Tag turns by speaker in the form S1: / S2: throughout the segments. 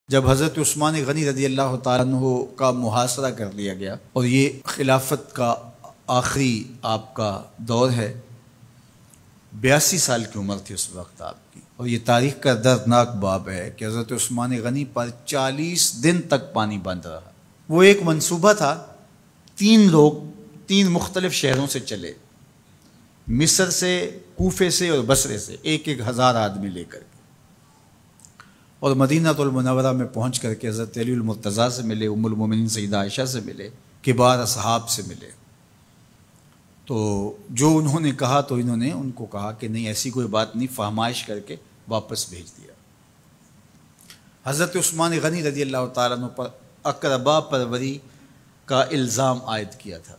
S1: جب حضرت عثمان غنی رضی اللہ تعالیٰ عنہ کا محاصرہ کر لیا گیا اور یہ خلافت کا آخری آپ کا دور ہے، 82 سال کی عمر تھی اس وقت آپ کی، اور یہ تاریخ کا دردناک باب ہے کہ حضرت عثمان غنی پر 40 دن تک پانی بند رہا۔ وہ ایک منصوبہ تھا، 3 لوگ 3 مختلف شہروں سے چلے، مصر سے، کوفے سے اور بصرے سے، 1,000 آدمی لے کر کے، اور مدینہ المنورہ میں پہنچ کر کے حضرت علی المرتضیٰ سے ملے، ام المومنین سیدہ عائشہ سے ملے، کبار اصحاب سے ملے۔ تو جو انہوں نے کہا تو انہوں نے ان کو کہا کہ نہیں، ایسی کوئی بات نہیں، فہمائش کر کے واپس بھیج دیا۔ حضرت عثمان غنی رضی اللہ تعالیٰ عنہ پر اقربا پروری کا الزام عائد کیا تھا،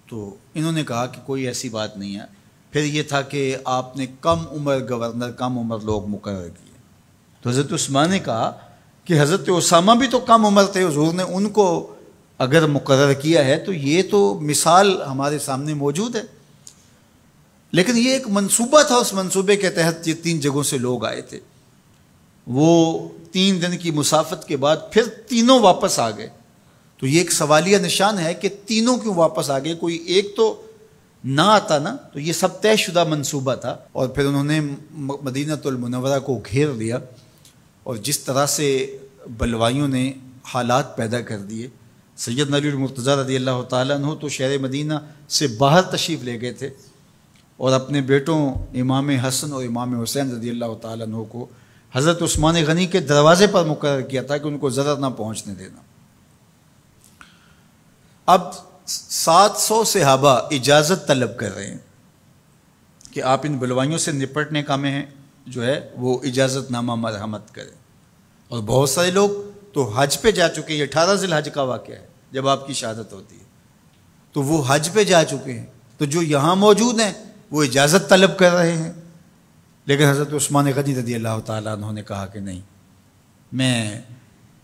S1: تو انہوں نے کہا کہ کوئی ایسی بات نہیں ہے۔ پھر یہ تھا کہ آپ نے کم عمر گورنر، کم عمر لوگ مقرر کیے، تو حضرت عثمان نے کہا کہ حضرت اسامہ بھی تو کم عمر تھے، حضور نے ان کو اگر مقرر کیا ہے تو یہ تو مثال ہمارے سامنے موجود ہے۔ لیکن یہ ایک منصوبہ تھا، اس منصوبے کے تحت یہ 3 جگہوں سے لوگ آئے تھے۔ وہ 3 دن کی مسافت کے بعد پھر تینوں واپس آ گئے، تو یہ ایک سوالیہ نشان ہے کہ تینوں کیوں واپس آ گئے، کوئی ایک تو نہ آتا نا۔ تو یہ سب طے شدہ منصوبہ تھا، اور پھر انہوں نے مدینہ المنورہ کو گھیر لیا، اور جس طرح سے بلوائیوں نے حالات پیدا کر دیے۔ سیدنا علی المرتضیٰ رضی اللہ تعالیٰ عنہ تو شہر مدینہ سے باہر تشریف لے گئے تھے، اور اپنے بیٹوں امام حسن اور امام حسین رضی اللہ تعالیٰ عنہ کو حضرت عثمان غنی کے دروازے پر مقرر کیا تھا کہ ان کو ضرر نہ پہنچنے دینا۔ اب 700 صحابہ اجازت طلب کر رہے ہیں کہ آپ ان بلوائیوں سے نپٹنے کا میں جو ہے وہ اجازت نامہ مرحمت کریں، اور بہت سارے لوگ تو حج پہ جا چکے ہیں۔ یہ 18 ذی الحج کا واقعہ ہے جب آپ کی شہادت ہوتی ہے، تو وہ حج پہ جا چکے ہیں، تو جو یہاں موجود ہیں وہ اجازت طلب کر رہے ہیں۔ لیکن حضرت عثمان غنی رضی اللہ تعالیٰ عنہ نے کہا کہ نہیں، میں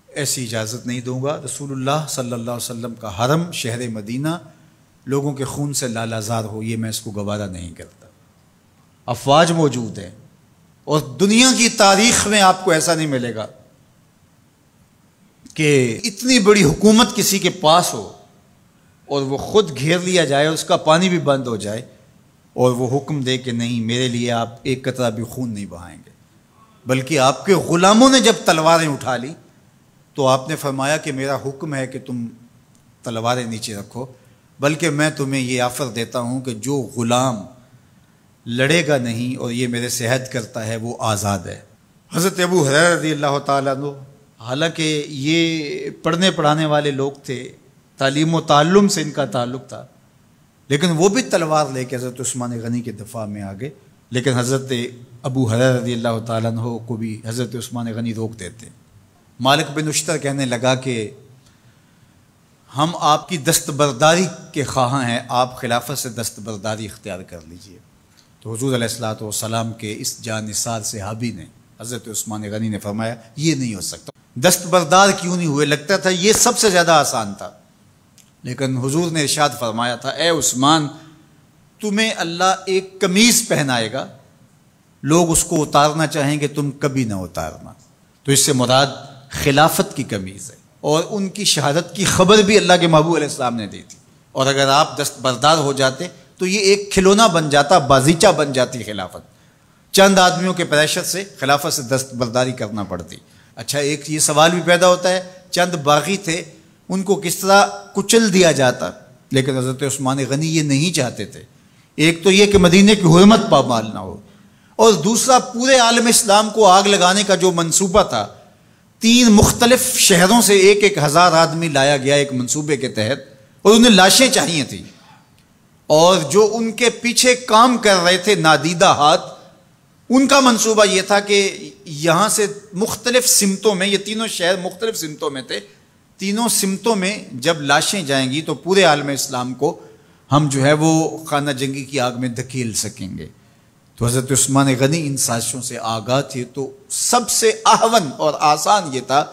S1: ایسی اجازت نہیں دوں گا۔ رسول اللہ صلی اللہ علیہ وسلم کا حرم شہر مدینہ لوگوں کے خون سے لالازار ہو، یہ میں اس کو گوارا نہیں کرتا۔ افواج موجود ہیں، اور دنیا کی تاریخ میں آپ کو ایسا نہیں ملے گا کہ اتنی بڑی حکومت کسی کے پاس ہو اور وہ خود گھیر لیا جائے، اس کا پانی بھی بند ہو جائے، اور وہ حکم دے کہ نہیں، میرے لیے آپ ایک قطرہ بھی خون نہیں بہائیں گے۔ بلکہ آپ کے غلاموں نے جب تلواریں اٹھا لی تو آپ نے فرمایا کہ میرا حکم ہے کہ تم تلواریں نیچے رکھو، بلکہ میں تمہیں یہ آفر دیتا ہوں کہ جو غلام لڑے گا نہیں اور یہ میرے سے عہد کرتا ہے وہ آزاد ہے۔ حضرت ابو ہریرہ رضی اللہ تعالیٰ عنہ، حالانکہ یہ پڑھنے پڑھانے والے لوگ تھے، تعلیم و تعلم سے ان کا تعلق تھا، لیکن وہ بھی تلوار لے کے حضرت عثمان غنی کے دفاع میں آ گئے۔ لیکن حضرت ابو ہریرہ رضی اللہ تعالیٰ عنہ کو بھی حضرت عثمان غنی روک دیتے۔ مالک بن اشتر کہنے لگا کہ ہم آپ کی دستبرداری کے خواہاں ہیں، آپ خلافت سے دستبرداری اختیار کر لیجئے۔ تو حضور علیہ الصلوۃ والسلام کے اس جانثار صحابی نے، حضرت عثمان غنی نے فرمایا یہ نہیں ہو سکتا۔ دستبردار کیوں نہیں ہوئے؟ لگتا تھا یہ سب سے زیادہ آسان تھا، لیکن حضور نے ارشاد فرمایا تھا، اے عثمان، تمہیں اللہ ایک قمیض پہنائے گا، لوگ اس کو اتارنا چاہیں گے، تم کبھی نہ اتارنا۔ تو اس سے مراد خلافت کی قمیض ہے، اور ان کی شہادت کی خبر بھی اللہ کے محبوب علیہ السلام نے دی تھی، اور اگر آپ دستبردار ہو جاتے تو یہ ایک کھلونا بن جاتا، بازیچہ بن جاتی خلافت۔ چند آدمیوں کے پریشر سے خلافت سے دستبرداری کرنا پڑتی۔ اچھا، ایک یہ سوال بھی پیدا ہوتا ہے، چند باغی تھے، ان کو کس طرح کچل دیا جاتا؟ لیکن حضرت عثمان غنی یہ نہیں چاہتے تھے۔ ایک تو یہ کہ مدینے کی حرمت پامال نہ ہو، اور دوسرا پورے عالم اسلام کو آگ لگانے کا جو منصوبہ تھا، 3 مختلف شہروں سے 1,000 آدمی لایا گیا ایک منصوبے کے تحت، اور انہیں لاشیں چاہیے تھیں، اور جو ان کے پیچھے کام کر رہے تھے نادیدہ ہاتھ، ان کا منصوبہ یہ تھا کہ یہاں سے مختلف سمتوں میں، یہ تینوں شہر مختلف سمتوں میں تھے، تینوں سمتوں میں جب لاشیں جائیں گی تو پورے عالم اسلام کو ہم جو ہے وہ خانہ جنگی کی آگ میں دھکیل سکیں گے۔ تو حضرت عثمان غنی ان سازشوں سے آگاہ تھے، تو سب سے اہون اور آسان یہ تھا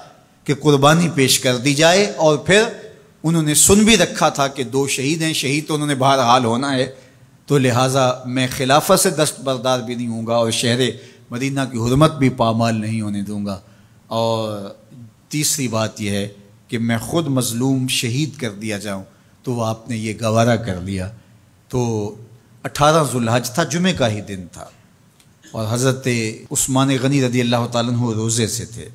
S1: کہ قربانی پیش کر دی جائے، اور پھر انہوں نے سن بھی رکھا تھا کہ 2 شہید ہیں، شہید تو انہوں نے بہرحال ہونا ہے، تو لہٰذا میں خلافت سے دستبردار بھی نہیں ہوں گا، اور شہر مدینہ کی حرمت بھی پامال نہیں ہونے دوں گا۔ اور تیسری بات یہ ہے کہ میں خود مظلوم شہید کر دیا جاؤں، تو آپ نے یہ گوارا کر لیا۔ تو 18 ذوالحج تھا، جمعے کا ہی دن تھا، اور حضرت عثمان غنی رضی اللہ تعالیٰ عنہ روزے سے تھے،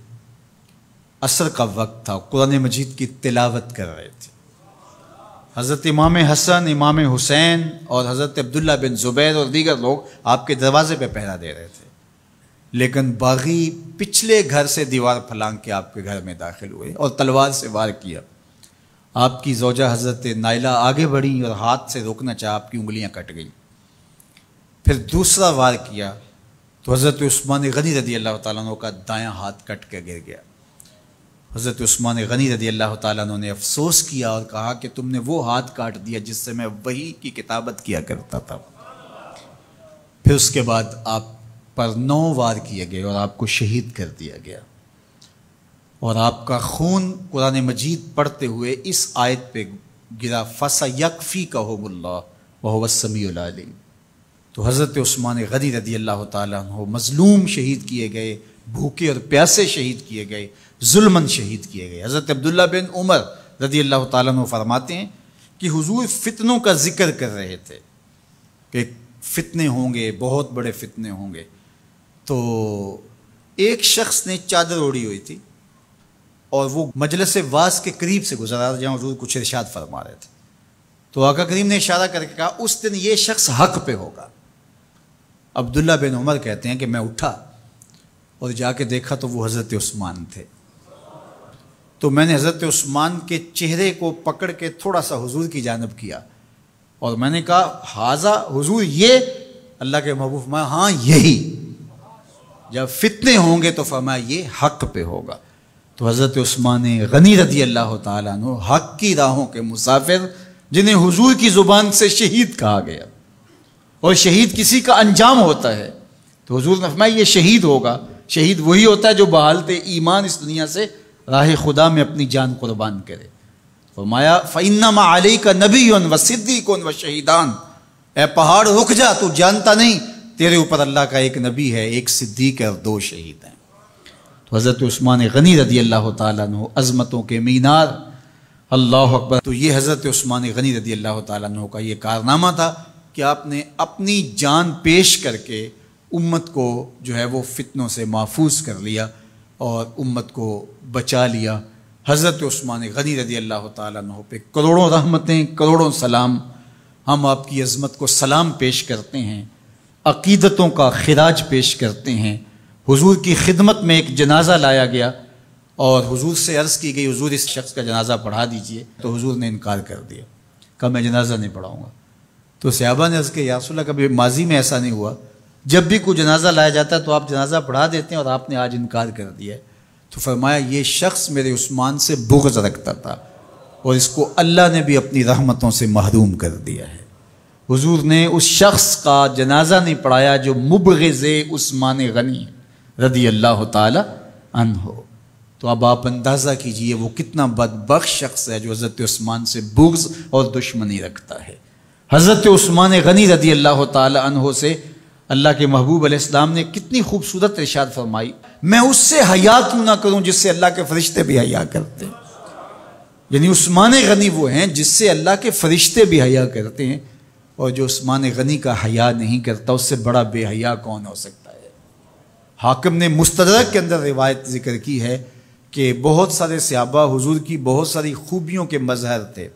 S1: عصر کا وقت تھا، قرآن مجید کی تلاوت کر رہے تھے۔ حضرت امام حسن، امام حسین اور حضرت عبداللہ بن زبیر اور دیگر لوگ آپ کے دروازے پہ پہرا دے رہے تھے، لیکن باغی پچھلے گھر سے دیوار پھلانگ کے آپ کے گھر میں داخل ہوئے اور تلوار سے وار کیا۔ آپ کی زوجہ حضرت نائلہ آگے بڑھیں اور ہاتھ سے روکنا چاہا، آپ کی انگلیاں کٹ گئیں۔ پھر دوسرا وار کیا تو حضرت عثمان غنی رضی اللہ تعالیٰ عنہ کا دایاں ہاتھ کٹ کے گر گیا۔ حضرت عثمان غنی رضی اللہ تعالیٰ عنہ نے افسوس کیا اور کہا کہ تم نے وہ ہاتھ کاٹ دیا جس سے میں وحی کی کتابت کیا کرتا تھا۔ پھر اس کے بعد آپ پر 9 وار کیے گئے اور آپ کو شہید کر دیا گیا، اور آپ کا خون قرآن مجید پڑھتے ہوئے اس آیت پہ گرا، فَسَيَكْفِيكَهُمُ اللَّهُ وَهُوَ السَّمِيعُ الْعَلِيمُ۔ تو حضرت عثمان غنی رضی اللہ تعالیٰ عنہ مظلوم شہید کیے گئے، بھوکے اور پیاسے شہید کیے گئے، ظلماً شہید کیے گئے۔ حضرت عبداللہ بن عمر رضی اللہ تعالیٰ عنہ فرماتے ہیں کہ حضور فتنوں کا ذکر کر رہے تھے کہ فتنے ہوں گے، بہت بڑے فتنے ہوں گے۔ تو ایک شخص نے چادر اوڑھی ہوئی تھی اور وہ مجلس واعظ کے قریب سے گزرا جہاں حضور کچھ ارشاد فرما رہے تھے، تو آقا کریم نے اشارہ کر کے کہا اس دن یہ شخص حق پہ ہوگا۔ عبداللہ بن عمر کہتے ہیں کہ میں اٹھا اور جا کے دیکھا تو وہ حضرت عثمان تھے۔ تو میں نے حضرت عثمان کے چہرے کو پکڑ کے تھوڑا سا حضور کی جانب کیا اور میں نے کہا حاضہ حضور، یہ اللہ کے محبوب فرمایا ہاں یہی، جب فتنے ہوں گے تو فرمایا یہ حق پہ ہوگا۔ تو حضرت عثمان غنی رضی اللہ تعالیٰ عنہ حق کی راہوں کے مسافر، جنہیں حضور کی زبان سے شہید کہا گیا، اور شہید کسی کا انجام ہوتا ہے، تو حضور نے فرمایا یہ شہید ہوگا۔ شہید وہی ہوتا ہے جو بحالت ایمان اس دنیا سے راہ خدا میں اپنی جان قربان کرے۔ فرمایا فَإِنَّمَا عَلَيْكَ نَبِيٌّ وَصِدِّيقٌ وَشَهِيدَانٌ، اے پہاڑ رک جا، تو جانتا نہیں تیرے اوپر اللہ کا ایک نبی ہے، ایک صدیق ہے اور 2 شہید ہیں۔ تو حضرت عثمان غنی رضی اللہ تعالیٰ عنہ عظمتوں کے مینار، اللہ اکبر۔ تو یہ حضرت عثمان غنی رضی اللہ تعالیٰ عنہ کا یہ کارنامہ تھا کہ آپ نے اپنی جان پیش کر کے امت کو جو ہے وہ فتنوں سے محفوظ کر لیا اور امت کو بچا لیا۔ حضرت عثمان غنی رضی اللہ تعالیٰ عنہ پہ کروڑوں رحمتیں، کروڑوں سلام۔ ہم آپ کی عظمت کو سلام پیش کرتے ہیں، عقیدتوں کا خراج پیش کرتے ہیں۔ حضور کی خدمت میں ایک جنازہ لایا گیا اور حضور سے عرض کی گئی حضور اس شخص کا جنازہ پڑھا دیجئے، تو حضور نے انکار کر دیا، کہا میں جنازہ نہیں پڑھاؤں گا۔ تو صحابہ نے عرض کہ یا رسول اللہ کبھی ماضی میں ایسا نہیں ہوا، جب بھی کوئی جنازہ لایا جاتا ہے تو آپ جنازہ پڑھا دیتے ہیں اور آپ نے آج انکار کر دیا ہے۔ تو فرمایا یہ شخص میرے عثمان سے بغض رکھتا تھا اور اس کو اللہ نے بھی اپنی رحمتوں سے محروم کر دیا ہے۔ حضور نے اس شخص کا جنازہ نہیں پڑھایا جو مبغض عثمان غنی رضی اللہ تعالی عنہ۔ تو اب آپ اندازہ کیجئے وہ کتنا بدبخت شخص ہے جو حضرت عثمان سے بغض اور دشمنی رکھتا ہے۔ حضرت عثمان غنی رضی اللہ تعالی عنہ سے اللہ کے محبوب علیہ السلام نے کتنی خوبصورت ارشاد فرمائی، میں اس سے حیا کیوں نہ کروں جس سے اللہ کے فرشتے بھی حیا کرتے ہیں۔ یعنی عثمان غنی وہ ہیں جس سے اللہ کے فرشتے بھی حیا کرتے ہیں، اور جو عثمان غنی کا حیا نہیں کرتا اس سے بڑا بے حیا کون ہو سکتا ہے۔ حاکم نے مستدرک کے اندر روایت ذکر کی ہے کہ بہت سارے صحابہ حضور کی بہت ساری خوبیوں کے مظہر تھے،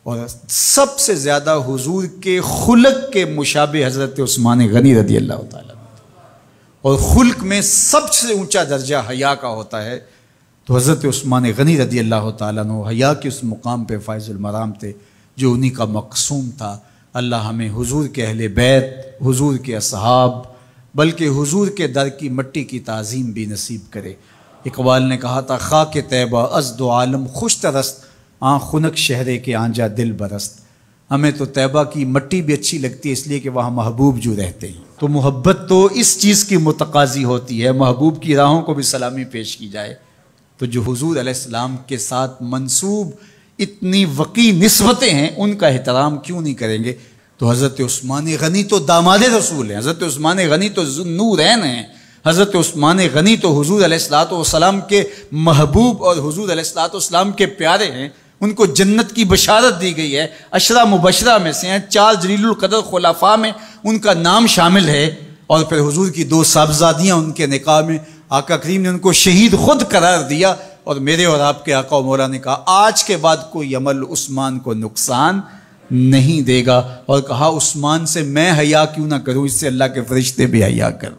S1: اور سب سے زیادہ حضور کے خلق کے مشابہ حضرت عثمان غنی رضی اللہ تعالیٰ، اور خلق میں سب سے اونچا درجہ حیا کا ہوتا ہے۔ تو حضرت عثمان غنی رضی اللہ تعالیٰ عنہ حیا کے اس مقام پہ فائز المرام تھے جو انہی کا مقصوم تھا۔ اللہ ہمیں حضور کے اہل بیت، حضور کے اصحاب، بلکہ حضور کے در کی مٹی کی تعظیم بھی نصیب کرے۔ اقبال نے کہا تھا خاک طیبہ از دو عالم خوش ترست، آن خنک شہرے کے آنجا دل برست۔ ہمیں تو طیبہ کی مٹی بھی اچھی لگتی ہے اس لیے کہ وہاں محبوب جو رہتے ہیں۔ تو محبت تو اس چیز کی متقاضی ہوتی ہے، محبوب کی راہوں کو بھی سلامی پیش کی جائے۔ تو جو حضور علیہ السلام کے ساتھ منسوب اتنی وقی نسبتیں ہیں ان کا احترام کیوں نہیں کریں گے؟ تو حضرت عثمان غنی تو داماد رسول ہیں، حضرت عثمان غنی تو ذو النورین ہیں، حضرت عثمان غنی تو حضور علیہ الصلوۃ والسلام کے محبوب اور حضور علیہ الصلوۃ والسلام کے پیارے ہیں، ان کو جنت کی بشارت دی گئی ہے، عشرہ مبشرہ میں سے ہیں، 4 جلیل القدر خلفاء میں ان کا نام شامل ہے، اور پھر حضور کی 2 صاحبزادیاں ان کے نکاح میں آقا کریم نے ان کو شہید خود قرار دیا، اور میرے اور آپ کے آقا و مولا نے کہا آج کے بعد کوئی عمل عثمان کو نقصان نہیں دے گا، اور کہا عثمان سے میں حیا کیوں نہ کروں، اس سے اللہ کے فرشتے بھی حیا کریں۔